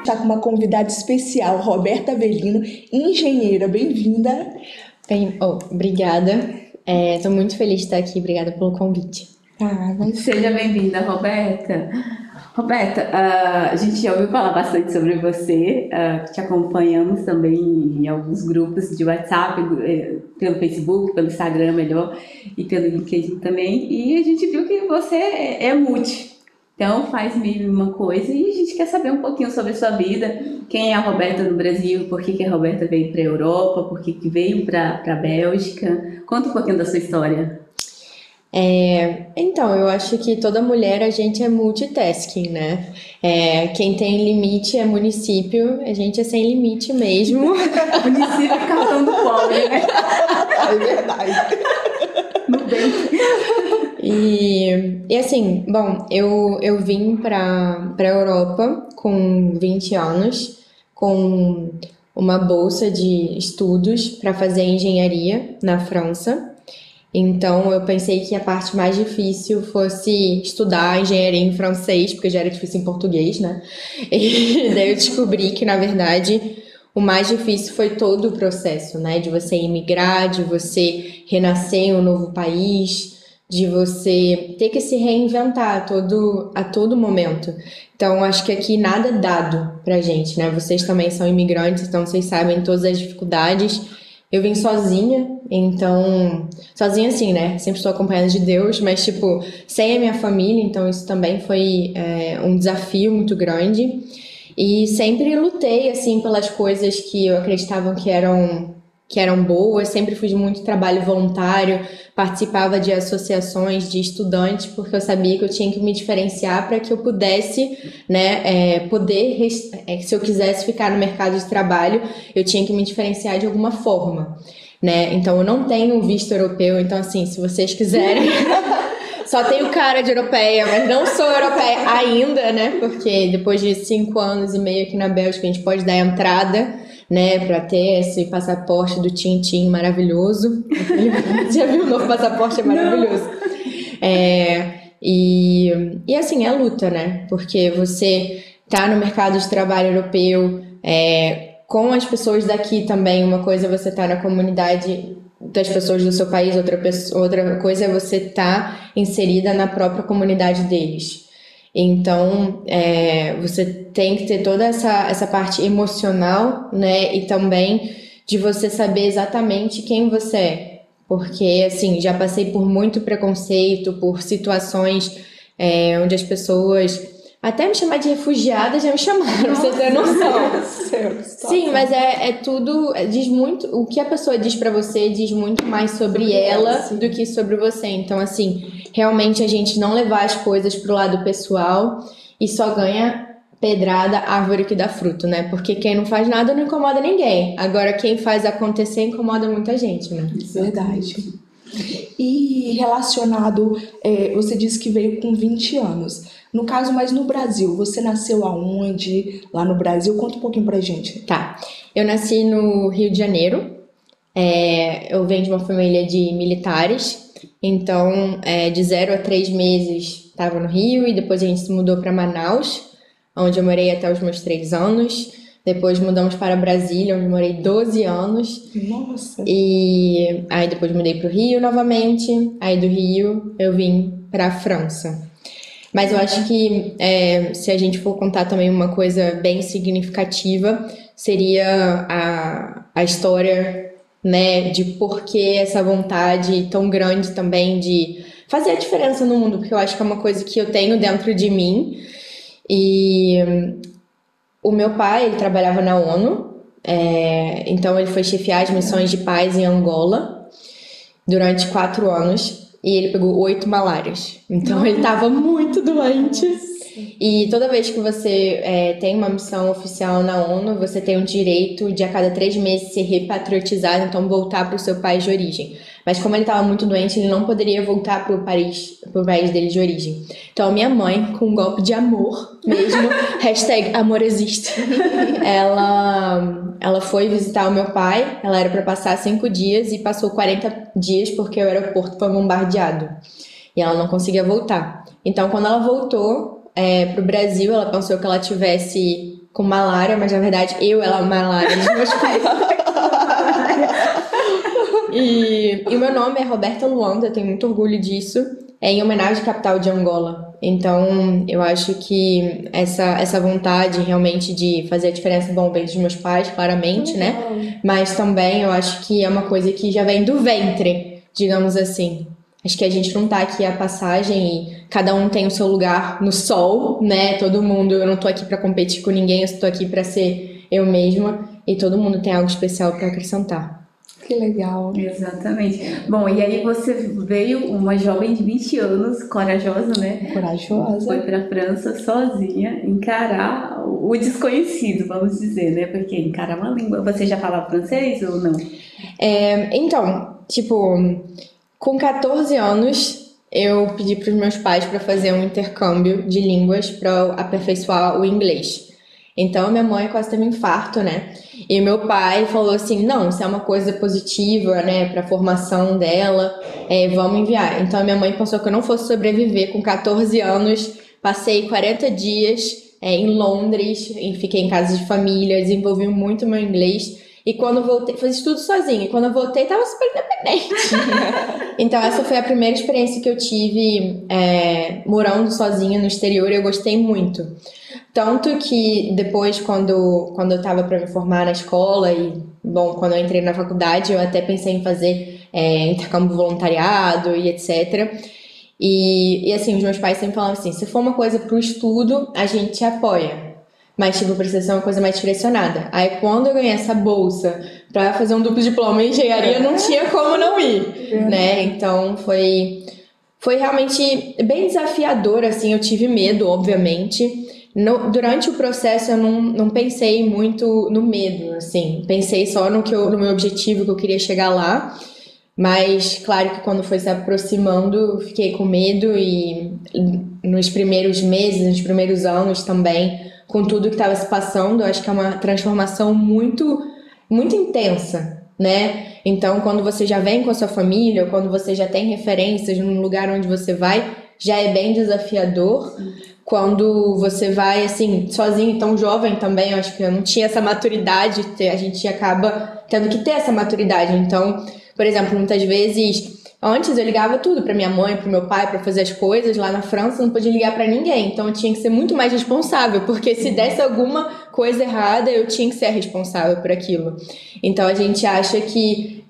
está com uma convidada especial, Roberta Avelino, engenheira. Bem-vinda. Obrigada. Estou muito feliz de estar aqui. Obrigada pelo convite. Seja bem-vinda, Roberta. Roberta, a gente já ouviu falar bastante sobre você, te acompanhamos também em alguns grupos de WhatsApp, pelo Facebook, pelo Instagram melhor, e pelo LinkedIn também, e a gente viu que você é multi, então faz mil uma coisa, e a gente quer saber um pouquinho sobre a sua vida, quem é a Roberta no Brasil, por que a Roberta veio para a Europa, por que veio para a Bélgica, conta um pouquinho da sua história. Então, eu acho que toda mulher, a gente é multitasking, né? Quem tem limite é município, a gente é sem limite mesmo. Município é cartão do pobre, né? É verdade. E assim, bom, eu vim para a Europa com 20 anos, com uma bolsa de estudos para fazer engenharia na França. Então, eu pensei que a parte mais difícil fosse estudar engenharia em francês, porque já era difícil em português, né? E daí eu descobri que, na verdade, o mais difícil foi todo o processo, né? De você imigrar, de você renascer em um novo país, de você ter que se reinventar a todo momento. Então, acho que aqui nada é dado pra gente, né? Vocês também são imigrantes, então vocês sabem todas as dificuldades. Eu vim sozinha, então... Sozinha assim, né? Sempre estou acompanhada de Deus, mas, tipo, sem a minha família, então isso também foi um desafio muito grande. E sempre lutei, assim, pelas coisas que eu acreditava que eram boas. Sempre fiz muito trabalho voluntário, participava de associações de estudantes, porque eu sabia que eu tinha que me diferenciar para que eu pudesse, né, se eu quisesse ficar no mercado de trabalho, eu tinha que me diferenciar de alguma forma, né? Então eu não tenho visto europeu, então assim, se vocês quiserem, só tenho cara de europeia, mas não sou europeia ainda, né? Porque depois de 5 anos e meio aqui na Bélgica, a gente pode dar entrada, né, para ter esse passaporte do Tintim maravilhoso. Já viu o novo passaporte? É maravilhoso. E assim, é luta, né? Porque você tá no mercado de trabalho europeu, com as pessoas daqui também. Uma coisa é você tá na comunidade das pessoas do seu país, outra coisa é você tá inserida na própria comunidade deles. Então, você tem que ter toda essa parte emocional, né? E também de você saber exatamente quem você é. Porque, assim, já passei por muito preconceito, por situações onde as pessoas... Até me chamar de refugiada já me chamaram, você tem noção. Sim, mas tudo... Diz muito... O que a pessoa diz pra você diz muito mais sobre ela do que sobre você. Então, assim, realmente a gente não levar as coisas pro lado pessoal e só ganha pedrada, árvore que dá fruto, né? Porque quem não faz nada não incomoda ninguém. Agora, quem faz acontecer incomoda muita gente, né? Verdade. E relacionado, você disse que veio com 20 anos. No caso, mas no Brasil, você nasceu aonde? Lá no Brasil? Conta um pouquinho pra gente. Tá. Eu nasci no Rio de Janeiro. Eu venho de uma família de militares. Então, de 0 a 3 meses estava no Rio e depois a gente se mudou para Manaus, onde eu morei até os meus 3 anos. Depois mudamos para Brasília, onde morei 12 anos. Nossa! E aí depois mudei para o Rio novamente. Aí do Rio eu vim para a França. Mas eu acho que se a gente for contar também uma coisa bem significativa, seria a história, né, de por que essa vontade tão grande também de fazer a diferença no mundo, porque eu acho que é uma coisa que eu tenho dentro de mim. E o meu pai, ele trabalhava na ONU, então ele foi chefiar as missões de paz em Angola durante 4 anos. E ele pegou 8 malárias. Então ele estava muito doente. E toda vez que você tem uma missão oficial na ONU, você tem o direito de a cada 3 meses ser repatriotizado, então voltar para o seu país de origem. Mas como ele estava muito doente, ele não poderia voltar para o país dele de origem. Então minha mãe, com um golpe de amor mesmo, #amor existe, ela foi visitar o meu pai. Ela era para passar 5 dias e passou 40 dias porque o aeroporto foi bombardeado. E ela não conseguia voltar. Então quando ela voltou pro Brasil, ela pensou que ela tivesse com malária, mas na verdade ela malária dos meus pais. E o meu nome é Roberta Luanda, eu tenho muito orgulho disso. É em homenagem à capital de Angola. Então, eu acho que essa vontade realmente de fazer a diferença, bom, vem dos meus pais, claramente, né? Mas também eu acho que é uma coisa que já vem do ventre, digamos assim. Acho que a gente não tá aqui à passagem e cada um tem o seu lugar no sol, né? Todo mundo, eu não tô aqui pra competir com ninguém, eu tô aqui pra ser eu mesma e todo mundo tem algo especial pra acrescentar. Que legal. Exatamente. Bom, e aí você veio, uma jovem de 20 anos, corajosa, né? Corajosa. Foi pra França sozinha encarar o desconhecido, vamos dizer, né? Porque encarar uma língua. Você já fala francês ou não? Então, tipo, com 14 anos, eu pedi para os meus pais para fazer um intercâmbio de línguas para aperfeiçoar o inglês. Então, minha mãe quase teve um infarto, né? E meu pai falou assim, não, isso é uma coisa positiva, né, para a formação dela, vamos enviar. Então, minha mãe pensou que eu não fosse sobreviver com 14 anos, passei 40 dias em Londres, e fiquei em casa de família, desenvolvi muito meu inglês. E quando eu voltei, fiz tudo sozinha. E quando eu voltei, tava super independente. Então, essa foi a primeira experiência que eu tive morando sozinha no exterior e eu gostei muito. Tanto que depois, quando eu tava para me formar na escola e, bom, quando eu entrei na faculdade, eu até pensei em fazer intercâmbio voluntariado e etc. E assim, os meus pais sempre falavam assim, se for uma coisa pro estudo, a gente te apoia. Mas, tipo, precisa ser uma coisa mais direcionada. Aí, quando eu ganhei essa bolsa pra fazer um duplo diploma em engenharia, não tinha como não ir, né? Então, foi realmente bem desafiador, assim. Eu tive medo, obviamente. Durante o processo, eu não pensei muito no medo, assim. Pensei só no meu objetivo, que eu queria chegar lá. Mas, claro que quando foi se aproximando, eu fiquei com medo. E nos primeiros meses, nos primeiros anos também, com tudo que estava se passando, eu acho que é uma transformação muito, muito intensa, né? Então, quando você já vem com a sua família, ou quando você já tem referências no lugar onde você vai, já é bem desafiador. Quando você vai, assim, sozinho, tão jovem também, eu acho que eu não tinha essa maturidade, a gente acaba tendo que ter essa maturidade. Então, por exemplo, muitas vezes... Antes eu ligava tudo pra minha mãe, pro meu pai, pra fazer as coisas. Lá na França eu não podia ligar pra ninguém. Então eu tinha que ser muito mais responsável, porque se desse alguma coisa errada, eu tinha que ser a responsável por aquilo. Então a gente acha que,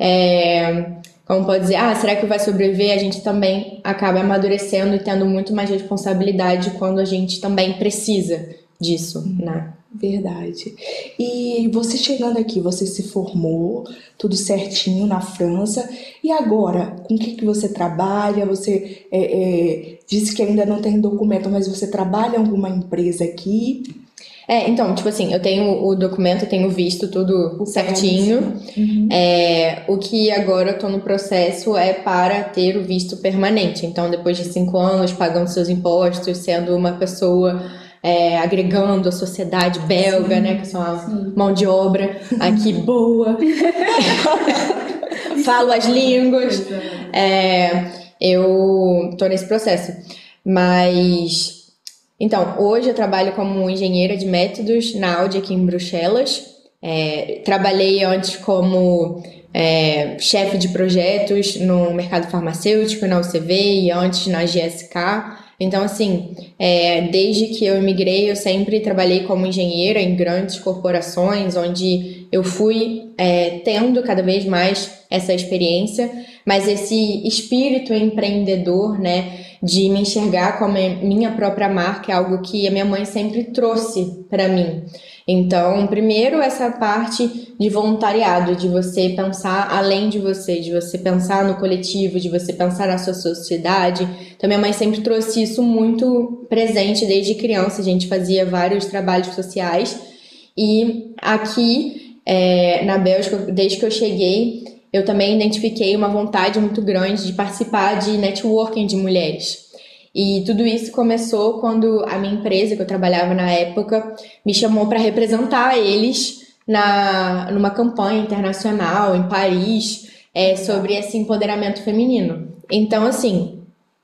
como pode dizer, será que vai sobreviver? A gente também acaba amadurecendo e tendo muito mais responsabilidade quando a gente também precisa disso, né? Verdade. E você chegando aqui, você se formou, tudo certinho na França. E agora, com o que você trabalha? Você disse que ainda não tem documento, mas você trabalha em alguma empresa aqui? Então, tipo assim, eu tenho o documento, eu tenho visto tudo certinho. O que agora eu tô no processo é para ter o visto permanente. Então, depois de 5 anos, pagando seus impostos, sendo uma pessoa... agregando a sociedade belga, né, que são uma mão de obra aqui boa, falo as línguas, eu tô nesse processo, mas então, hoje eu trabalho como engenheira de métodos na Audi aqui em Bruxelas. Trabalhei antes como chefe de projetos no mercado farmacêutico, na UCV, e antes na GSK. Então, assim, desde que eu emigrei, eu sempre trabalhei como engenheira em grandes corporações, onde eu fui tendo cada vez mais essa experiência, mas esse espírito empreendedor, né, de me enxergar como minha própria marca é algo que a minha mãe sempre trouxe para mim. Então, primeiro, essa parte de voluntariado, de você pensar além de você pensar no coletivo, de você pensar na sua sociedade. Então, minha mãe sempre trouxe isso muito presente desde criança. A gente fazia vários trabalhos sociais. E aqui, na Bélgica, desde que eu cheguei, eu também identifiquei uma vontade muito grande de participar de networking de mulheres. E tudo isso começou quando a minha empresa, que eu trabalhava na época, me chamou para representar eles numa campanha internacional em Paris, sobre esse empoderamento feminino. Então, assim,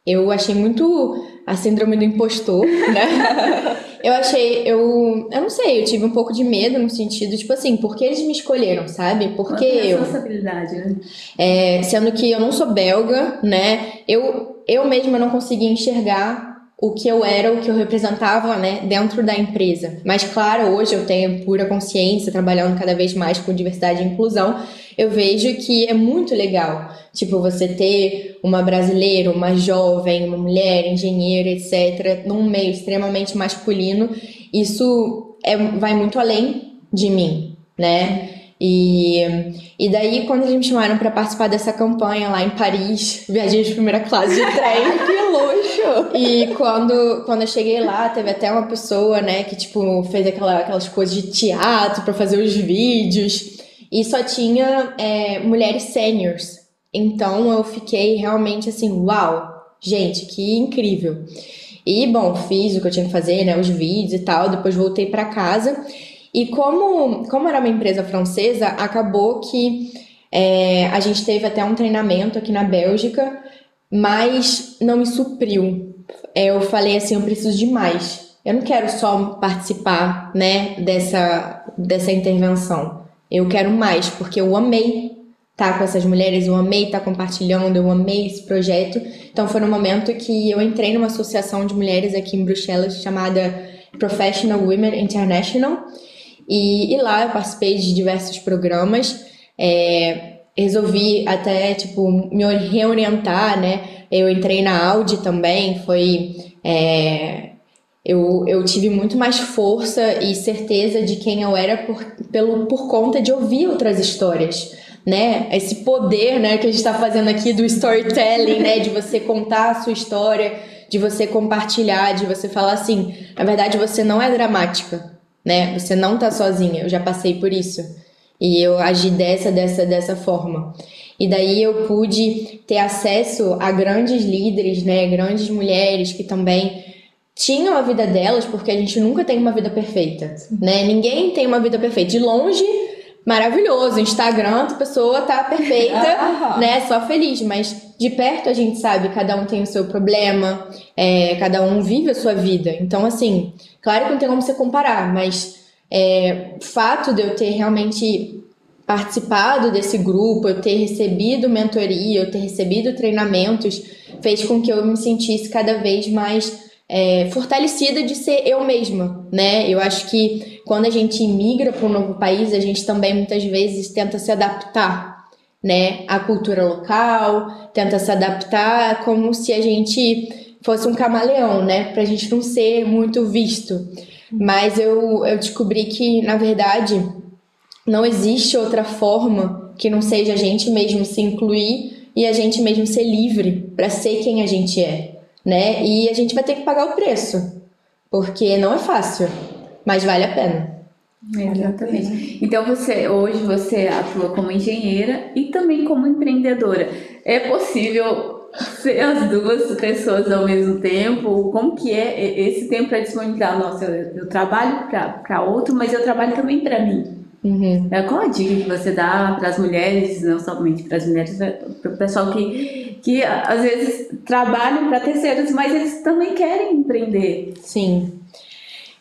eu achei muito a síndrome do impostor, né? Eu não sei, eu tive um pouco de medo no sentido, tipo assim, porque eles me escolheram, sabe? Porque eu. Responsabilidade, né? Sendo que eu não sou belga, né? Eu mesma não conseguia enxergar o que eu era, o que eu representava, né, dentro da empresa. Mas, claro, hoje eu tenho pura consciência, trabalhando cada vez mais com diversidade e inclusão, eu vejo que é muito legal, tipo, você ter uma brasileira, uma jovem, uma mulher, engenheira, etc., num meio extremamente masculino, isso vai muito além de mim, né? E daí, quando eles me chamaram para participar dessa campanha lá em Paris, viajei de primeira classe de trem. Que luxo! E quando eu cheguei lá, teve até uma pessoa, né, que, tipo, fez aquelas coisas de teatro para fazer os vídeos. E só tinha mulheres seniors. Então, eu fiquei realmente assim, uau, gente, que incrível. E, bom, fiz o que eu tinha que fazer, né, os vídeos e tal. Depois voltei para casa. E como era uma empresa francesa, acabou que a gente teve até um treinamento aqui na Bélgica, mas não me supriu. Eu falei assim, eu preciso de mais. Eu não quero só participar, né, dessa intervenção. Eu quero mais, porque eu amei estar com essas mulheres, eu amei estar compartilhando, eu amei esse projeto. Então foi no momento que eu entrei numa associação de mulheres aqui em Bruxelas chamada Professional Women International. E lá eu participei de diversos programas, resolvi até, tipo, me reorientar, né? Eu entrei na Audi também, eu tive muito mais força e certeza de quem eu era por conta de ouvir outras histórias, né? Esse poder, né, que a gente está fazendo aqui do storytelling, né? De você contar a sua história, de você compartilhar, de você falar assim, na verdade você não é dramática, né? Você não tá sozinha, eu já passei por isso. E eu agi dessa forma. E daí eu pude ter acesso a grandes líderes, né? Grandes mulheres que também tinham a vida delas, porque a gente nunca tem uma vida perfeita, né? Ninguém tem uma vida perfeita. De longe, maravilhoso. Instagram, a pessoa tá perfeita, né? Só feliz. Mas de perto a gente sabe, cada um tem o seu problema, cada um vive a sua vida. Então, assim, claro que não tem como você comparar, mas o fato de eu ter realmente participado desse grupo, eu ter recebido mentoria, eu ter recebido treinamentos, fez com que eu me sentisse cada vez mais fortalecida de ser eu mesma, né? Eu acho que quando a gente imigra para um novo país, a gente também muitas vezes tenta se adaptar, né, à cultura local, tenta se adaptar como se a gente fosse um camaleão, né, pra gente não ser muito visto. Mas eu descobri que, na verdade, não existe outra forma que não seja a gente mesmo se incluir e a gente mesmo ser livre para ser quem a gente é, né? E a gente vai ter que pagar o preço, porque não é fácil, mas vale a pena. Exatamente. Então hoje você atua como engenheira e também como empreendedora. É possível ser as duas pessoas ao mesmo tempo? Como que é esse tempo para disponibilizar? Nossa, eu trabalho para outro, mas eu trabalho também para mim. Uhum. Qual a dica que você dá para as mulheres, não somente para as mulheres, para o pessoal que às vezes trabalham para terceiros, mas eles também querem empreender? Sim.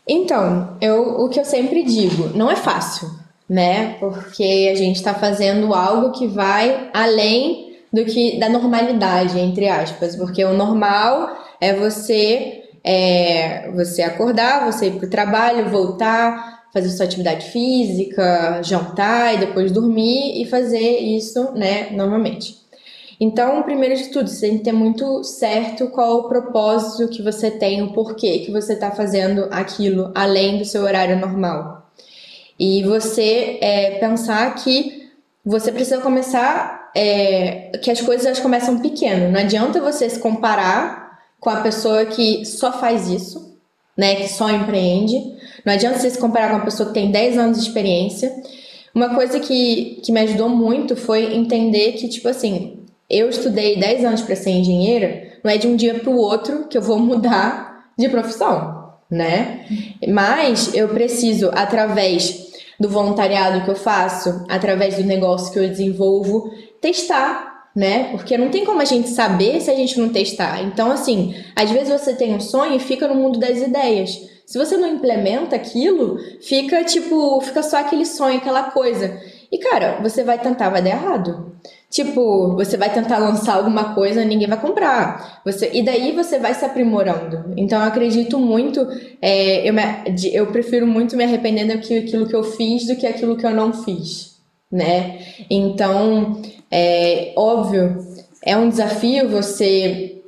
Então, o que eu sempre digo, não é fácil, né? Porque a gente está fazendo algo que vai além da normalidade, entre aspas. Porque o normal é você acordar, você ir pro trabalho, voltar, fazer sua atividade física, jantar e depois dormir e fazer isso, né, novamente. Então, primeiro de tudo, você tem que ter muito certo qual o propósito que você tem, o porquê que você está fazendo aquilo além do seu horário normal. E você pensar que você precisa começar, que as coisas elas começam pequeno. Não adianta você se comparar com a pessoa que só faz isso, né, que só empreende. Não adianta você se comparar com uma pessoa que tem 10 anos de experiência. Uma coisa que me ajudou muito foi entender que, tipo assim, eu estudei 10 anos para ser engenheira, não é de um dia para o outro que eu vou mudar de profissão, né? Mas eu preciso, através do voluntariado que eu faço, através do negócio que eu desenvolvo, testar, né? Porque não tem como a gente saber se a gente não testar. Então, assim, às vezes você tem um sonho e fica no mundo das ideias. Se você não implementa aquilo, fica só aquele sonho, aquela coisa. E, cara, você vai tentar, vai dar errado. Tipo, você vai tentar lançar alguma coisa, ninguém vai comprar. E daí você vai se aprimorando. Então, eu acredito muito, eu prefiro muito me arrepender daquilo que eu fiz do que aquilo que eu não fiz, né? Então, óbvio, é um desafio você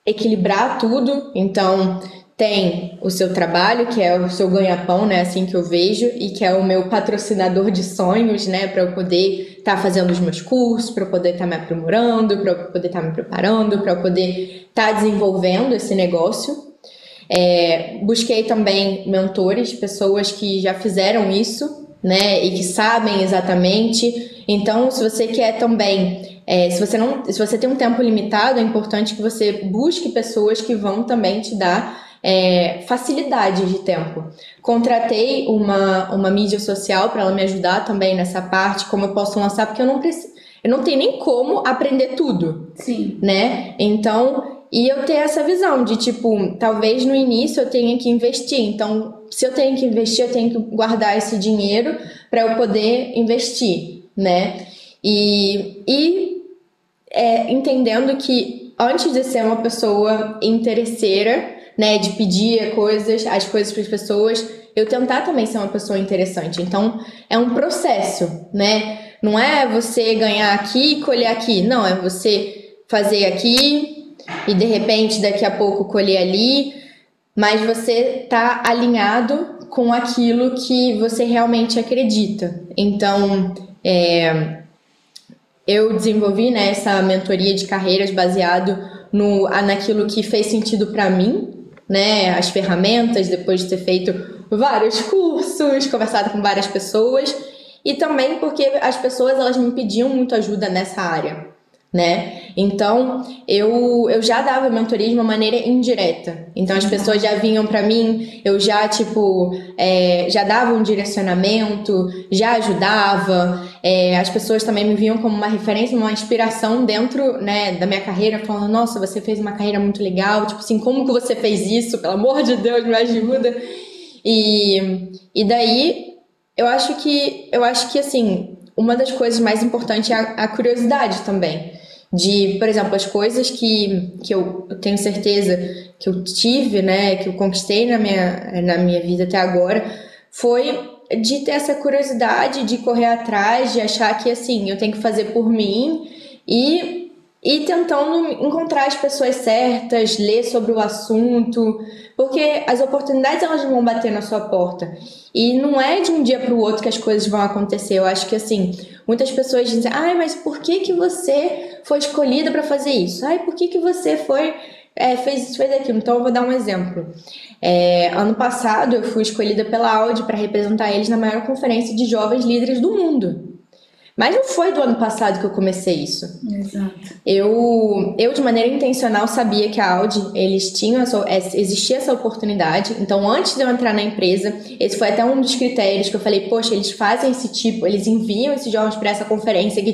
equilibrar tudo. Então, tem o seu trabalho, que é o seu ganha-pão, né, assim que eu vejo, e que é o meu patrocinador de sonhos, né, para eu poder estar fazendo os meus cursos, para eu poder estar me aprimorando, para eu poder estar me preparando, para eu poder estar desenvolvendo esse negócio. Busquei também mentores, pessoas que já fizeram isso, né, e que sabem exatamente. Então, se você quer também, se você tem um tempo limitado, é importante que você busque pessoas que vão também te dar facilidade de tempo. Contratei uma mídia social para ela me ajudar também nessa parte, como eu posso lançar, porque eu não tenho nem como aprender tudo. Sim. Né? Então, e eu ter essa visão de, tipo, talvez no início eu tenha que investir. Então, se eu tenho que investir, eu tenho que guardar esse dinheiro para eu poder investir, né? E entendendo que antes de ser uma pessoa interesseira, né, de pedir as coisas para as pessoas, eu tentar também ser uma pessoa interessante. Então, é um processo, né? Não é você ganhar aqui e colher aqui. Não, é você fazer aqui e, de repente, daqui a pouco colher ali. Mas você tá alinhado com aquilo que você realmente acredita. Então, eu desenvolvi, né, essa mentoria de carreiras baseado naquilo que fez sentido para mim, né, as ferramentas, depois de ter feito vários cursos, conversado com várias pessoas, e também porque as pessoas, elas me pediam muito ajuda nessa área, né? Então, eu já dava mentoria de uma maneira indireta. Então, as pessoas já vinham pra mim, eu já, já dava um direcionamento, já ajudava. As pessoas também me viam como uma referência, uma inspiração dentro, né, da minha carreira, falando, nossa, você fez uma carreira muito legal, tipo assim, como que você fez isso? Pelo amor de Deus, me ajuda. E daí, eu acho que assim, uma das coisas mais importantes é a curiosidade também. Por exemplo, as coisas que eu tenho certeza que eu tive, né, que eu conquistei na minha vida até agora, foi de ter essa curiosidade, de correr atrás, de achar que, assim, eu tenho que fazer por mim e tentando encontrar as pessoas certas, ler sobre o assunto, porque as oportunidades, elas vão bater na sua porta. E não é de um dia para o outro que as coisas vão acontecer. Eu acho que, assim, muitas pessoas dizem, mas por que você foi escolhida para fazer isso? Por que você fez aquilo? Então, eu vou dar um exemplo. Ano passado, eu fui escolhida pela Audi para representar eles na maior conferência de jovens líderes do mundo. Mas não foi do ano passado que eu comecei isso. Exato. Eu de maneira intencional, sabia que a Audi, eles tinham existia essa oportunidade. Então, antes de eu entrar na empresa, esse foi até um dos critérios que eu falei, poxa, eles fazem eles enviam esses jovens para essa conferência que,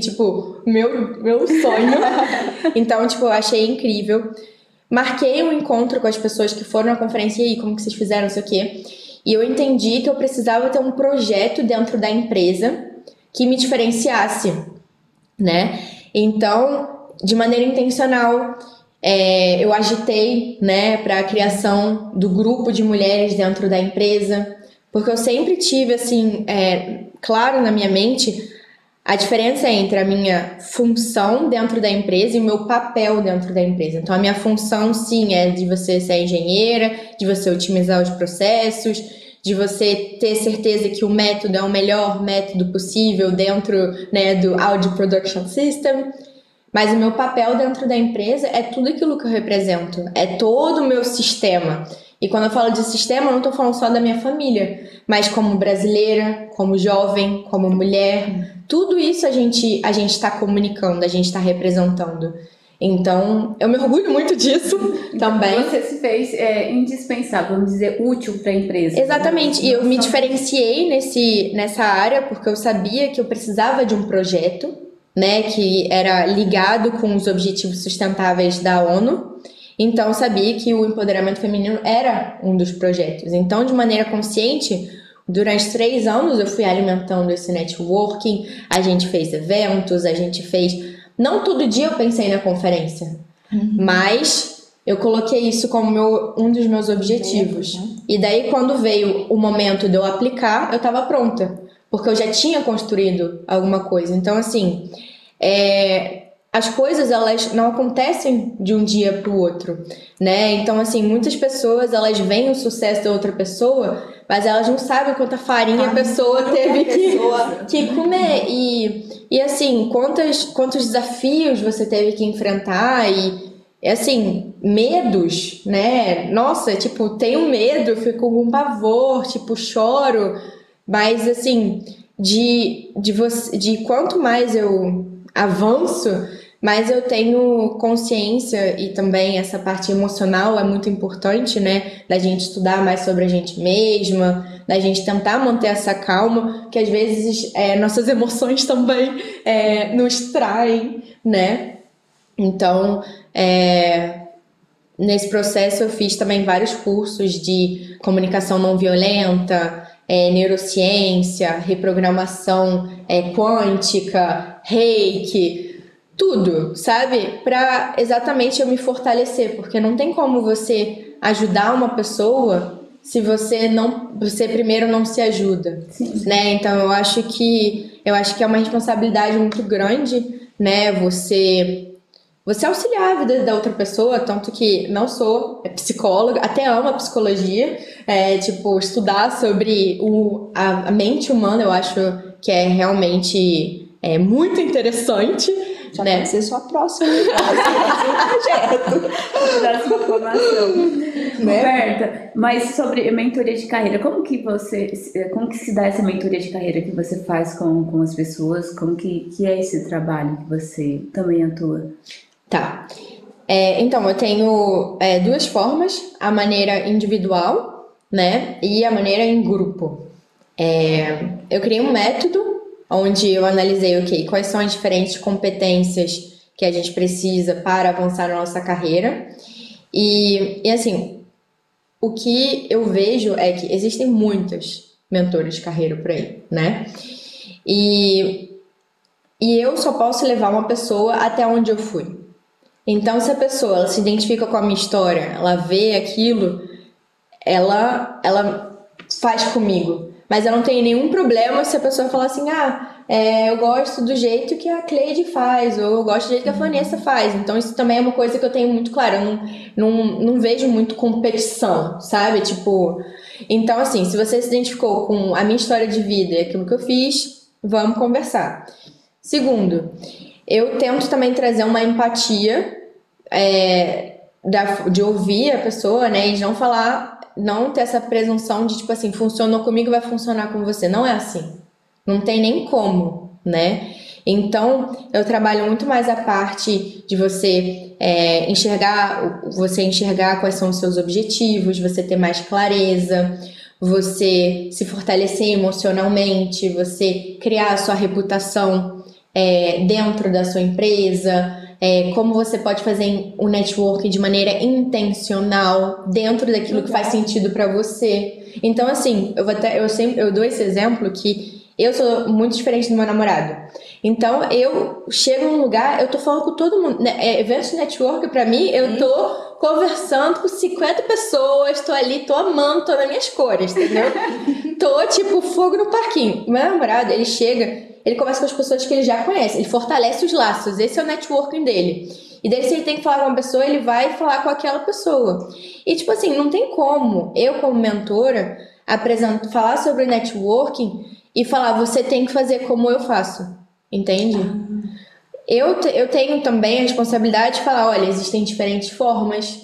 meu sonho. Então, eu achei incrível. Marquei um encontro com as pessoas que foram na conferência, e aí, como que vocês fizeram, não sei o quê. E eu entendi que eu precisava ter um projeto dentro da empresa que me diferenciasse, né? Então, de maneira intencional, eu agitei, né, para a criação do grupo de mulheres dentro da empresa, porque eu sempre tive, assim, claro na minha mente a diferença entre a minha função dentro da empresa e o meu papel dentro da empresa. Então, a minha função, sim, é de você ser engenheira, de você otimizar os processos, de você ter certeza que o método é o melhor método possível dentro, né, do Audi Production System. Mas o meu papel dentro da empresa é tudo aquilo que eu represento, é todo o meu sistema. E quando eu falo de sistema, eu não estou falando só da minha família, mas como brasileira, como jovem, como mulher, tudo isso a gente está comunicando, a gente está representando. Então, eu me orgulho muito disso também. Você se fez indispensável, vamos dizer, útil para a empresa. Exatamente, e eu me diferenciei nessa área porque eu sabia que eu precisava de um projeto, né, que era ligado com os objetivos sustentáveis da ONU. Então, eu sabia que o empoderamento feminino era um dos projetos. Então, de maneira consciente, durante 3 anos eu fui alimentando esse networking, a gente fez eventos, a gente fez... Não todo dia eu pensei na conferência, mas eu coloquei isso como um dos meus objetivos. E daí, quando veio o momento de eu aplicar, eu estava pronta, porque eu já tinha construído alguma coisa. Então, assim, as coisas, elas não acontecem de um dia para o outro, né? Então, assim, muitas pessoas, elas veem o sucesso da outra pessoa, mas elas não sabem quanta farinha a pessoa teve que comer. E assim, quantos desafios você teve que enfrentar e assim, medos, né? Nossa, tipo, tenho medo, fico com pavor, tipo, choro. Mas, assim, de quanto mais eu avanço, mas eu tenho consciência e também essa parte emocional é muito importante, né? Da gente estudar mais sobre a gente mesma, da gente tentar manter essa calma, que às vezes nossas emoções também nos traem, né? Então, nesse processo eu fiz também vários cursos de comunicação não violenta, neurociência, reprogramação quântica, reiki, tudo, sabe? Para exatamente eu me fortalecer, porque não tem como você ajudar uma pessoa se você primeiro não se ajuda, Sim. né? Então eu acho que é uma responsabilidade muito grande, né? Você auxiliar a vida da outra pessoa, tanto que não sou psicóloga, até amo a psicologia, tipo, estudar sobre a mente humana, eu acho que é realmente muito interessante. Já né? pode ser sua próxima projeto. Próxima formação. Roberta, mas sobre mentoria de carreira, como que se dá essa mentoria de carreira que você faz com as pessoas? Como que é esse trabalho que você também atua? Tá. Então, eu tenho 2 formas, a maneira individual, né, e a maneira em grupo. Eu criei um método onde eu analisei, quais são as diferentes competências que a gente precisa para avançar na nossa carreira. E assim, o que eu vejo é que existem muitas mentoras de carreira por aí, né? E eu só posso levar uma pessoa até onde eu fui. Então, se a pessoa ela se identifica com a minha história, ela vê aquilo, ela faz comigo. Mas eu não tenho nenhum problema se a pessoa falar assim, eu gosto do jeito que a Cleide faz, ou eu gosto do jeito que a Vanessa faz. Então isso também é uma coisa que eu tenho muito claro. Eu não vejo muito competição, sabe? Tipo, então assim, se você se identificou com a minha história de vida e aquilo que eu fiz, vamos conversar. Segundo, eu tento também trazer uma empatia, de ouvir a pessoa, né? E não ter essa presunção de, tipo assim, funcionou comigo, vai funcionar com você. Não é assim. Não tem nem como, né? Então, eu trabalho muito mais a parte de você enxergar quais são os seus objetivos, você ter mais clareza, você se fortalecer emocionalmente, você criar a sua reputação dentro da sua empresa, como você pode fazer o networking de maneira intencional dentro daquilo que faz sentido para você. Então, assim, eu dou esse exemplo que eu sou muito diferente do meu namorado. Então, eu chego num lugar, eu tô falando com todo mundo. Eventos de network, pra mim, eu tô conversando com 50 pessoas, tô ali, tô amando, tô nas minhas cores, entendeu? Tô, tipo, fogo no parquinho. Meu namorado, ele chega, ele conversa com as pessoas que ele já conhece, ele fortalece os laços, esse é o networking dele. E daí, se ele tem que falar com uma pessoa, ele vai falar com aquela pessoa. E, tipo assim, não tem como eu, como mentora, falar sobre networking e falar, você tem que fazer como eu faço, entende? Eu tenho também a responsabilidade de falar, olha, existem diferentes formas,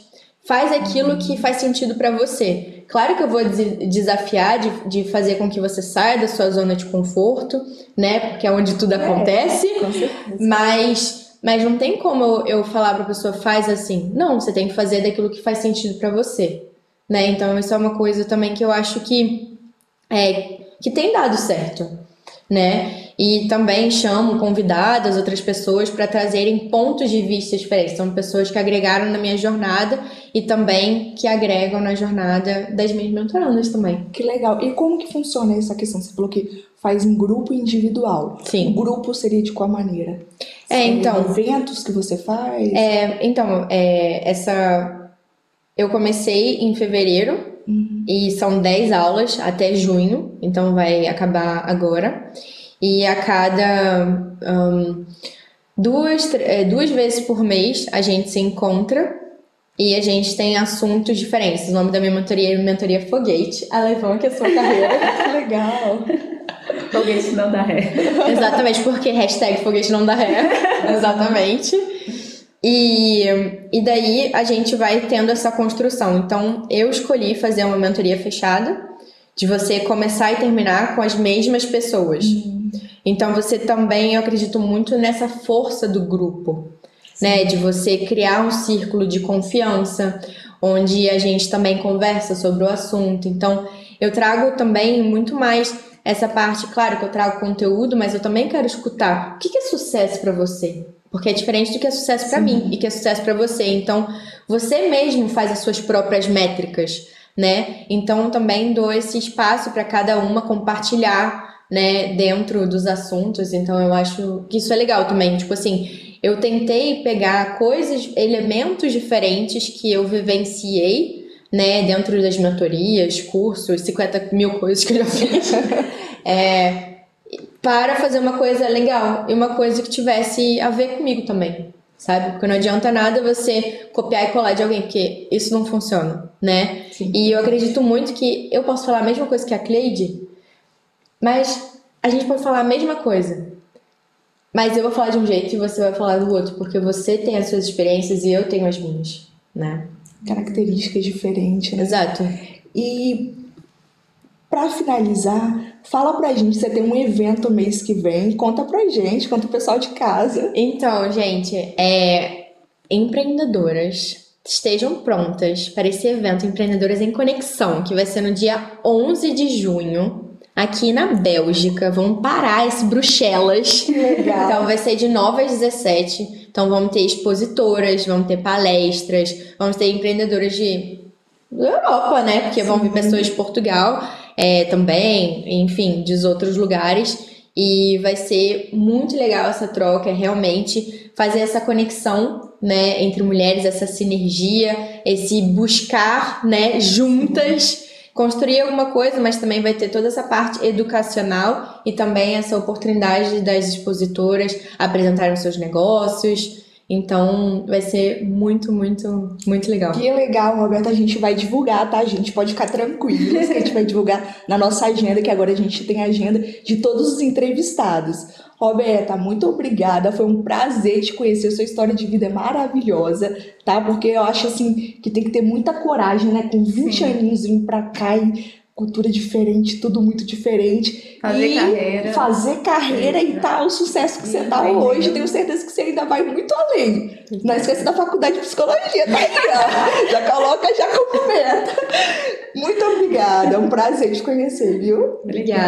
faz aquilo que faz sentido pra você. Claro que eu vou desafiar de fazer com que você saia da sua zona de conforto, né, porque é onde tudo acontece, com certeza. mas não tem como eu falar pra pessoa, faz assim. Não, você tem que fazer daquilo que faz sentido pra você, né, então isso é uma coisa também que eu acho que tem dado certo, né? E também chamo convidadas, outras pessoas, para trazerem pontos de vista diferentes. São pessoas que agregaram na minha jornada e também que agregam na jornada das minhas mentorandas também. Que legal. E como que funciona essa questão? Você falou que faz em grupo e individual. Sim. O grupo seria de qual maneira? Então... eventos que você faz? Eu comecei em fevereiro e são 10 aulas até junho, então vai acabar agora. E a cada duas vezes por mês a gente se encontra e a gente tem assuntos diferentes. O nome da minha mentoria é Mentoria Foguete. Alavanque a sua carreira. Que legal! Foguete não dá ré. Exatamente, porque hashtag foguete não dá ré. Exatamente. E daí a gente vai tendo essa construção. Então, eu escolhi fazer uma mentoria fechada, de você começar e terminar com as mesmas pessoas. Então, você também, eu acredito muito nessa força do grupo, né? De você criar um círculo de confiança, onde a gente também conversa sobre o assunto. Então, eu trago também muito mais essa parte, claro que eu trago conteúdo, mas eu também quero escutar. O que é sucesso para você? Porque é diferente do que é sucesso para mim e que é sucesso para você. Então, você mesmo faz as suas próprias métricas, né? Então, também dou esse espaço para cada uma compartilhar, né, dentro dos assuntos. Então, eu acho que isso é legal também. Tipo assim, eu tentei pegar elementos diferentes que eu vivenciei, né, dentro das mentorias, cursos, 50 mil coisas que eu já fiz. Para fazer uma coisa legal e uma coisa que tivesse a ver comigo também, sabe? Porque não adianta nada você copiar e colar de alguém, porque isso não funciona, né? Sim. E eu acredito muito que eu posso falar a mesma coisa que a Cleide, mas a gente pode falar a mesma coisa. Mas eu vou falar de um jeito e você vai falar do outro, porque você tem as suas experiências e eu tenho as minhas, né? Características diferentes, né? Exato. E pra finalizar, fala pra gente, você tem um evento mês que vem, conta pra gente, conta o pessoal de casa. Então, gente, empreendedoras, estejam prontas para esse evento Empreendedoras em Conexão, que vai ser no dia 11 de junho, aqui na Bélgica. Vamos parar esse Bruxelas. Que legal. Então, vai ser de 9 às 17. Então, vamos ter expositoras, vamos ter palestras, vamos ter empreendedoras da Europa, né? Porque vão vir pessoas de Portugal também, enfim, de outros lugares. E vai ser muito legal essa troca, realmente fazer essa conexão, né, entre mulheres, essa sinergia, esse buscar, né, juntas, construir alguma coisa, mas também vai ter toda essa parte educacional e também essa oportunidade das expositoras apresentarem os seus negócios. Então, vai ser muito, muito, muito legal. Que legal, Roberta. A gente vai divulgar, tá? A gente pode ficar tranquilos que a gente vai divulgar na nossa agenda, que agora a gente tem a agenda de todos os entrevistados. Roberta, muito obrigada. Foi um prazer te conhecer. Sua história de vida é maravilhosa, tá? Porque eu acho, assim, que tem que ter muita coragem, né? Com 20 aninhos, vir pra cá e cultura diferente, tudo muito diferente. Fazer carreira e tal, o sucesso que você tá hoje, tenho certeza que você ainda vai muito além. Não esqueça da faculdade de psicologia, tá aí, ó. Já coloca já como meta. Muito obrigada, é um prazer te conhecer, viu? Obrigada.